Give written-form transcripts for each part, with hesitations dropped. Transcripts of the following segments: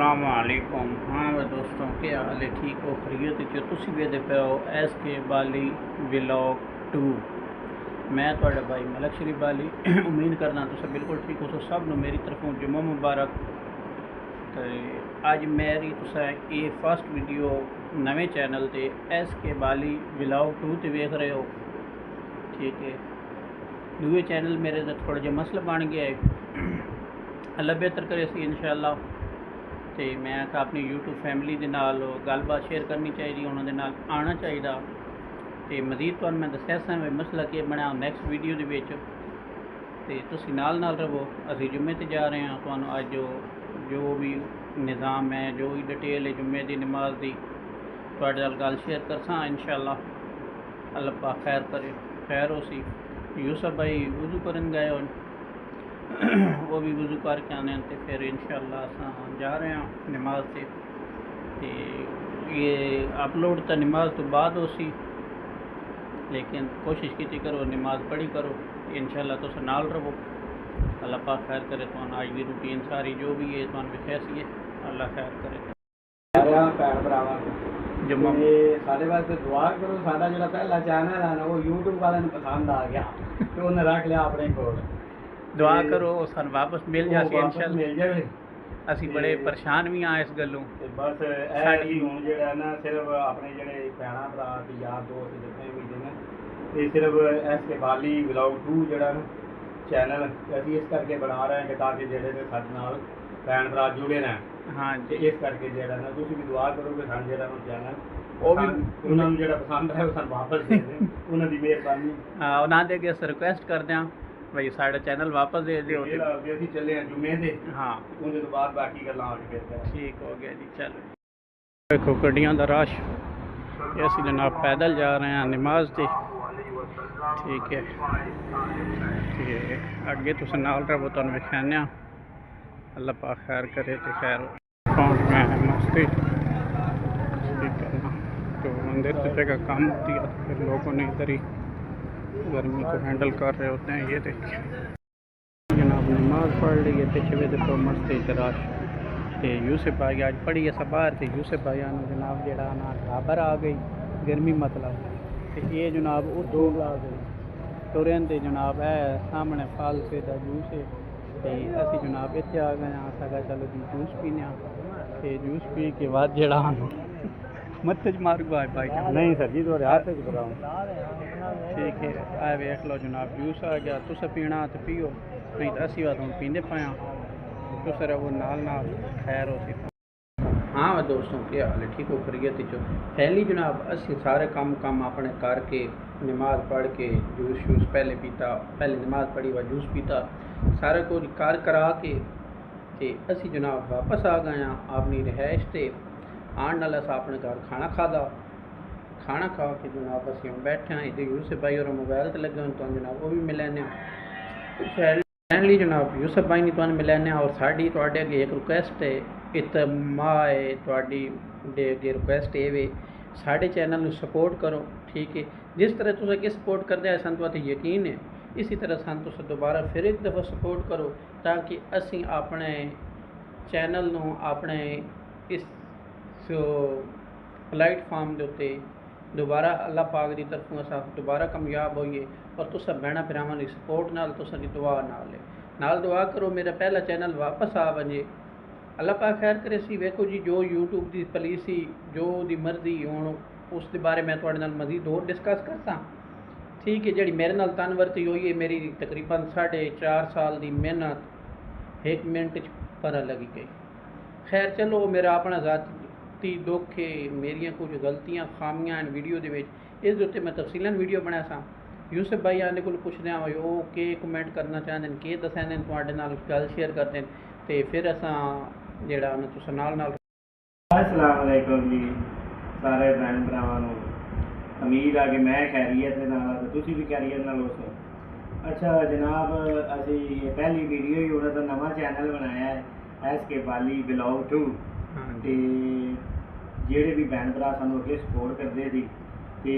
अस्सलाम वालेकुम। हाँ वे दोस्तों, क्या हाल है? ठीक हो? खैरियत जो तुसी भी पे हो एस के बाली व्लॉग 2। मैं थोड़ा भाई मलक शरीफ बाली उम्मीद करना तुम बिल्कुल ठीक हो। तो सब नु मेरी तरफों जुम्मा मुबारक। तो अज मेरी तुसा ये फर्स्ट वीडियो नवे चैनल ते एस के बाली व्लॉग 2 ते वेख रहे हो, ठीक है। दूए चैनल मेरे दा थोड़ा जिहा मसला बन गया है, अल्लाह बेहतर करे सी इंशाअल्लाह। तो मैं अपनी यूट्यूब फैमिली के नाल गलबात शेयर करनी चाहिए, उन्होंने नाल आना चाहिए। तो मजीद तो मैं दस्या सा मसला कि बनया नैक्सट वीडियो के तुसी नाल रहो। असी जुम्मे ते जा रहे हैं, तो अज जो भी निज़ाम है, जो भी डिटेल है जुम्मे की नमाज की तुहाडे नाल गल शेयर करसा इंशाअल्लाह। अल्लाह पाक खैर करे। खैर हो सी यूसुफ भाई वज़ू करन गए हो, वो भी वज़ू करके आने तो फिर इंशाअल्लाह अस जा रहे हैं नमाज से। तो ये अपलोड तो नमाज तो बाद हो सी, लेकिन कोशिश की करो नमाज पढ़ी करो इंशाअल्लाह। तुस नाल रहो, अल्लाह पाक खैर करे। तो आज की रूटीन सारी जो भी है तो विखैसी है, अल्लाह खैर करे। भैन भरावां जम्मू साढ़े वास्ते दुआ करो। साडा जो पहला चैनल है ना वो यूट्यूब वाले पसंद आ गया, तो उन्हें रख लिया अपने कोल। दुआ करो सन वापस मिल जासी इंशाअल्लाह। मिल जाए। असी बड़े परेशान भी हाँ इस गलों। बस साड़ी हूँ जो ना सिर्फ अपने जोड़े भैन भरा यार दोस्त जितने भी ने, ये सिर्फ एस के बाली व्लॉग 2 जोड़ा ना चैनल अभी इस करके बना रहे हैं कि ताकि जोड़े ने साडे नाल भैन भरा जुड़े रहें। हाँ जी, जी, इस करके जोड़ा ना तुम भी दुआ करो कि सन जो चैनल वो भी उन्होंने जो पसंद है वो वापस दे दें, उन्होंने मेहरबानी। उन्होंने अगे अस रिक्वेस्ट करते हैं भाई साढ़े चैनल वापस दे दियो। अभी चले हैं जुम्मे दे, हाँ उनके तो बाद बाकी गल्लां आगे फिर ठीक हो गया जी। चलो देखो गड्डियां दा रश, ये असी जनाब पैदल जा रहे हैं नमाज से, ठीक है। ते अगे तुस नाल रहो, तुहानू विखाने। अल्लाह पाक खैर करे। तो खैर अकाउंट में है मस्ती, ठीक है ना। तो मंदिर से जगह कम होती है, तो फिर लोगों ने इधर ही गर्मी को हैंडल कर रहे होते हैं। ये देखिए जनाब नमाज पढ़ ली है, पिछले देखो मस्ती तराश। तो यूसुफ भाई आज पढ़ी है बाहर, तो यूसुफ भाई जनाब जरा ना घाबर आ गई गर्मी मतलब। तो ये जनाब वो दो आ गई तुरन तो जनाब है सामने फल से जूस है। तो असी जनाब इतने आ गए हैं, असा चलो जी जूस पीने। तो जूस पी के बाद जरा मत मारूगा भाई नहीं सर जी, तो हाथ से बताऊँ। ठीक है। आ वेख लो जनाब जूस आ गया, तुस पीना तो पियो, नहीं तो असी बात हम पींदे पाया। तुस रहो नाल खैर हो सी। हाँ दोस्तों, क्या हाल है? ठीक हो? खैरियत जो फैली जनाब। असी सारे काम अपने करके नमाज पढ़ के जूस शूस पहले पीता, पहले नमाज पढ़ी व जूस पीता, सारा कुछ कर करा के ते असी जनाब वापस आ गए हैं अपनी रिहाइश से। आने नाल अस अपने घर खाना खादा, खाना खा के जनाब असी हम बैठे हैं। इधर यूसुफ भाई और मोबाइल से लगे हुए तो जनाब वो भी मिलाने फैमिली जनाब यूसुफ भाई ने तुहानू मिलाने। और साड़ी तुहाडे अगे एक रिक्वेस्ट है, इतमा है तुहाडी अगे रिक्वेस्ट है वे साढ़े चैनल में सपोर्ट करो, ठीक है। जिस तरह तुस अगे सपोर्ट करते हैं सन तो यकीन है, इसी तरह सन तुस दोबारा फिर एक दफ़ा सपोर्ट करो, ताकि असी अपने चैनल नू अपने इस प्लेटफॉर्म के उत्ते दोबारा अल्लाह पाक की तरफों अस दोबारा कामयाब होइए। और तुस भैन भरावां की सपोर्ट नाल तुसां दी दुआ नाल दुआ करो मेरा पहला चैनल वापस आ वजे। अल्लाह पाक खैर करे सी। वेखो जी जो यूट्यूब की पॉलिसी जो दी मर्जी हुण उस दे बारे मैं तुहाडे नाल मज़ीद होर डिस्कस करता, ठीक है। जी मेरे नाल तन वर्ती हुई है, मेरी तकरीबन 4.5 साल की मेहनत 1 मिनट पर लगी गई। खैर चलो मेरा अपना ज़ाती दुख है, मेरिया कुछ गलतियाँ खामियां हैं वीडियो के इस उत्ते मैं तफसीलन वीडियो बनाया सा। यूसुफ भाई आने को पुछते हैं भाई वो के कमेंट करना चाहते हैं, के दसेंदे तुहाडे नाल गल शेयर करते हैं, तो फिर असां जेड़ा तुस नाल अस्सलाम वालेकुम जी सारे भैन भरावां नूं। उम्मीद आ कि मैं खैरियत दे नाल ते तुसीं भी खैरियत नाल होसो। अच्छा जनाब, असी पहली वीडियो ही उन्होंने नवा चैनल बनाया है एस के बाली व्लॉग 2। ते जेड़े भी भैन भरा सानू अगे सपोर्ट करते सी, ते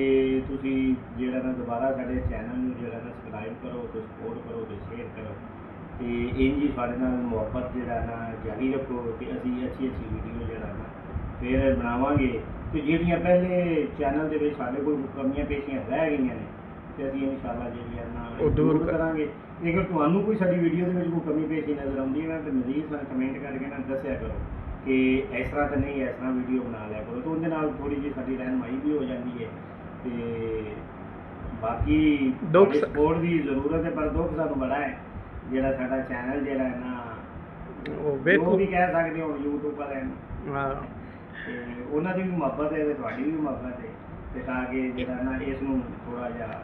तुसी जेड़ा ना दोबारा साडे चैनल नूं जेड़ा ना सब्सक्राइब करो, तो सपोर्ट करो, तो शेयर करो। ਤੇ ਇੰਝ ਹੀ ਸਾਡੇ ਨਾਲ ਮੁਹੱਬਤ ਜਿਹੜਾ ਨਾ ਜਾਰੀ ਰੱਖੋ ਤੇ ਅਸੀਂ ਅੱਛੀ ਵੀਡੀਓ ਜਿਹੜਾ ਨਾ ਫਿਰ ਬਣਾਵਾਂਗੇ। ਤੇ ਜਿਹੜੀਆਂ ਪਹਿਲੇ ਚੈਨਲ ਦੇ ਵਿੱਚ ਸਾਡੇ ਕੋਲ ਕਮੀਆਂ ਪੇਸ਼ੀਆਂ ਰਹਿ ਗਈਆਂ ਨੇ ਤੇ ਅਸੀਂ ਇਨਸ਼ਾਅੱਲਾ ਜਿਹੜੀਆਂ ਨਾ ਉਹ ਦੂਰ ਕਰਾਂਗੇ। ਜੇਕਰ ਤੁਹਾਨੂੰ ਕੋਈ ਸਾਡੀ ਵੀਡੀਓ ਦੇ ਵਿੱਚ ਕੋਈ ਕਮੀ ਪੇਸ਼ੀ ਨਜ਼ਰ ਆਉਂਦੀ ਹੈ ਨਾ ਤਾਂ ਮਜ਼ੀਦ ਸਾਨੂੰ ਕਮੈਂਟ ਕਰਕੇ ਨਾ ਦੱਸਿਆ ਕਰੋ ਕਿ ਇਸ ਤਰ੍ਹਾਂ ਤਾਂ ਨਹੀਂ, ਇਸ ਤਰ੍ਹਾਂ ਵੀਡੀਓ ਬਣਾ ਲਿਆ ਕਰੋ। ਤਾਂ ਉਹਦੇ ਨਾਲ ਥੋੜ੍ਹੀ ਜਿਹੀ ਸਾਡੀ ਰਹਿਨਮਾਈ ਵੀ ਹੋ ਜਾਂਦੀ ਹੈ ਤੇ ਬਾਕੀ ਦੁੱਖ ਸਪੋਰਟ ਦੀ ਜ਼ਰੂਰਤ ਹੈ, ਪਰ ਦੁੱਖ ਸਾਨੂੰ ਬੜਾ ਹੈ ਜਿਹੜਾ ਸਾਡਾ ਚੈਨਲ ਜਿਹੜਾ ਹੈ ਨਾ ਉਹ ਜੋ ਵੇਖੋ ਵੀ ਕਹਿ ਸਕਦੇ ਹੋ YouTube ਵਾਲਿਆਂ ਨੂੰ ਹਾਂ ਤੇ ਉਹਨਾਂ ਦੀ ਵੀ ਮੁਹੱਬਤ ਹੈ ਤੇ ਤੁਹਾਡੀ ਵੀ ਮੁਹੱਬਤ ਹੈ ਤੇ ਤਾਂ ਕਿ ਜਿਹੜਾ ਨਾ ਇਸ ਨੂੰ ਥੋੜ੍ਹਾ ਜਿਹਾ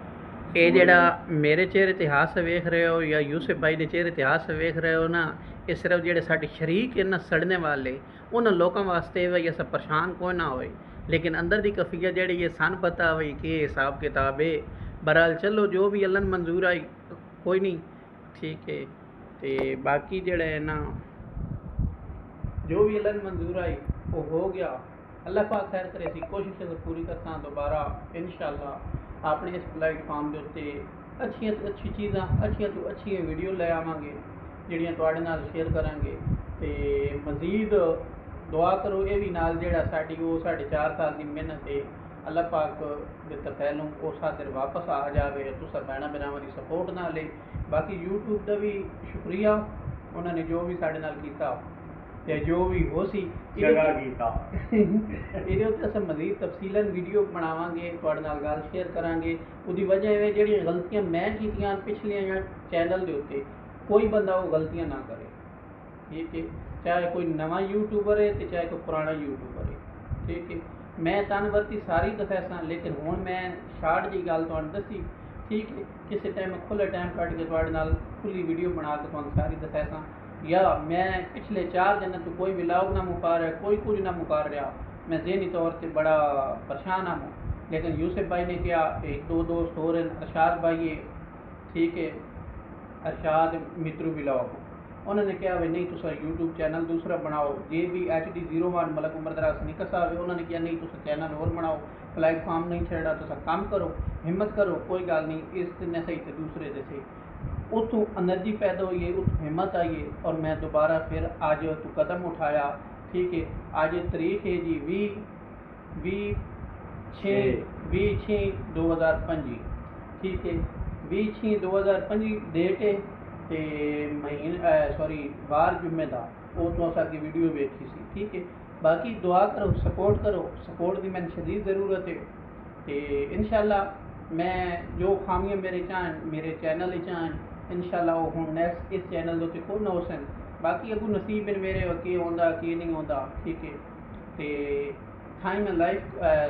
ਇਹ ਜਿਹੜਾ ਮੇਰੇ ਚਿਹਰੇ ਤੇ ਹਾਸ ਵੇਖ ਰਹੇ ਹੋ ਜਾਂ ਯੂਸਫ ਭਾਈ ਦੇ ਚਿਹਰੇ ਤੇ ਹਾਸ ਵੇਖ ਰਹੇ ਹੋ ਨਾ, ਇਹ ਸਿਰਫ ਜਿਹੜੇ ਸਾਡੇ ਸ਼ਰੀਕ ਇਹਨਾਂ ਸੜਨੇ ਵਾਲੇ ਉਹਨਾਂ ਲੋਕਾਂ ਵਾਸਤੇ ਵੀ ਅਸਾਂ ਪਰੇਸ਼ਾਨ ਕੋਈ ਨਾ ਹੋਏ, ਲੇਕਿਨ ਅੰਦਰ ਦੀ ਕਫੀਆ ਜਿਹੜੀ ਇਹ ਸਾਨੂੰ ਪਤਾ ਹੋਈ ਕਿ ਹਿਸਾਬ ਕਿਤਾਬ ਹੈ। ਬਹਰਾਲ ਚਲੋ ਜੋ ਵੀ ਅੱਲਾ ਨੂੰ ਮਨਜ਼ੂਰ ਆਈ ਕੋਈ ਨਹੀਂ, ਠੀਕ ਹੈ। ਤੇ ਬਾਕੀ ਜਿਹੜਾ ਹੈ ਨਾ ਜੋ ਵੀ ਅੱਲਾ ਨੂੰ ਮਨਜ਼ੂਰ ਆਈ ਉਹ ਹੋ ਗਿਆ। ਅੱਲਾਹ ਪਾਕ ਖੈਰ ਕਰੇ, ਅਸੀਂ ਕੋਸ਼ਿਸ਼ ਪੂਰੀ ਕਰਸਾਂ ਦੁਬਾਰਾ ਇਨਸ਼ਾਅੱਲਾ ਆਪਣੇ ਇਸ ਪਲੇਟਫਾਰਮ ਦੇ ਉੱਤੇ ਅੱਛੀਆਂ ਤੋਂ ਅੱਛੀ ਚੀਜ਼ਾਂ, ਅੱਛੀਆਂ ਤੋਂ ਅੱਛੀਆਂ ਵੀਡੀਓ ਲੈ ਆਵਾਂਗੇ ਜਿਹੜੀਆਂ ਤੁਹਾਡੇ ਨਾਲ ਸ਼ੇਅਰ ਕਰਾਂਗੇ। ਤੇ ਮਜ਼ੀਦ ਦੁਆ ਕਰੋ ਇਹ ਵੀ ਨਾਲ ਜਿਹੜਾ ਸਾਡੀ ਉਹ 4.5 ਸਾਲ ਦੀ ਮਿਹਨਤ ਹੈ ਅੱਲਾਹ ਪਾਕ ਦੇ ਤਫੈਲੋਂ ਉਹ ਸਾਡੇ ਵਾਪਸ ਆ ਜਾਵੇ, ਤੁਸੀਂ ਭੈਣਾਂ ਭਰਾਵਾਂ ਦੀ ਸਪੋਰਟ ਨਾਲ ਹੈ। ਬਾਕੀ YouTube ਦਾ ਵੀ ਸ਼ੁਕਰੀਆ, ਉਹਨਾਂ ਨੇ ਜੋ ਵੀ ਸਾਡੇ ਨਾਲ ਕੀਤਾ ਤੇ ਜੋ ਵੀ ਹੋ ਸੀ ਜਗ੍ਹਾ ਕੀਤਾ ਇਹਦੇ ਉੱਤੇ ਅਸੀਂ ਮਜ਼ੀਦ ਤਫਸੀਲਨ ਵੀਡੀਓ ਬਣਾਵਾਂਗੇ, ਤੁਹਾਡੇ ਨਾਲ ਗੱਲ ਸ਼ੇਅਰ ਕਰਾਂਗੇ। ਉਹਦੀ ਵਜ੍ਹਾ ਇਹ ਜਿਹੜੀਆਂ ਗਲਤੀਆਂ ਮੈਂ ਕੀਤੀਆਂ ਪਿਛਲੀਆਂ ਚੈਨਲ ਦੇ ਉੱਤੇ ਕੋਈ ਬੰਦਾ ਉਹ ਗਲਤੀਆਂ ਨਾ ਕਰੇ, ਠੀਕ ਹੈ। ਚਾਹੇ ਕੋਈ ਨਵਾਂ ਯੂਟਿਊਬਰ ਹੈ ਤੇ ਚਾਹੇ ਕੋਈ ਪੁਰਾਣਾ ਯੂਟਿਊਬਰ ਹੈ, ਠੀਕ ਹੈ। ਮੈਂ ਤਨ ਵਰਤੀ ਸਾਰੀ ਦਸਾਂ, ਲੇਕਿਨ ਹੁਣ ਮੈਂ ਸ਼ਾਰਟ ਜਿਹੀ ਗੱਲ ਤੁਹਾਨੂੰ ਦੱਸੀ, ਠੀਕ ਹੈ। ਕਿਸੇ ਟਾਈਮ ਖੁੱਲ੍ਹਾ ਟਾਈਮ ਕੱਢ ਕੇ ਤੁਹਾਡੇ ਨਾਲ ਖੁੱਲੀ ਵੀਡੀਓ ਬਣਾ ਕੇ ਤੁਹਾਨੂੰ ਸਾਰੀ ਦਸਾਂ। या मैं पिछले 4 दिन तो कोई व्लॉग ना मुका रहा, कोई कुछ ना मुका रहा, मैं ज़हनी तौर से बड़ा परेशान हूँ। लेकिन यूसुफ भाई ने क्या, 1-2 दोस्त और अरशाद भाई है, ठीक है, अरशाद मित्रू व्लॉग, उन्होंने क्या भाई नहीं तुसा यूट्यूब चैनल दूसरा बनाओ। ये भी HD01 मलक उमर दराज निका साहब उन्होंने क्या नहीं तुसा चैनल और बनाओ, प्लेटफॉर्म नहीं छेड़ा, तुसा काम करो, हिम्मत करो, कोई गल नहीं, इस दिन सही तो दूसरे दे सही। उतों एनर्जी पैदा हुई है, उतों हिम्मत आई है और मैं दोबारा फिर आज तो कदम उठाया, ठीक है। आज तारीख है जी 20/6/2025, ठीक है, 20/6/2025 डेट है ते महीने सॉरी वार जुम्मे दा वो तो असा की वीडियो देखी सी, ठीक है। बाकी दुआ करो, सपोर्ट करो, सपोर्ट की मैंने शदीद ज़रूरत है ते इंशाअल्लाह मैं जो खामियां मेरे चाहन मेरे चैनल चाहन इंशाअल्लाह वो हूँ नैक्सट इस चैनल के कोई ना हो सन। बाकी अगू नसीब मेरे के होंदा के नहीं होंदा, ठीक है। तो थाई मैं लाइव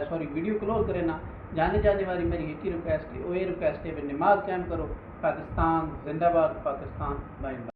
सॉरी वीडियो क्लोज करे ना जाने वाली मेरी एक ही रिक्वेस्ट है, वो ये रिक्वेस्ट है नमाज कायम करो। पाकिस्तान जिंदाबाद, पाकिस्तान बाय।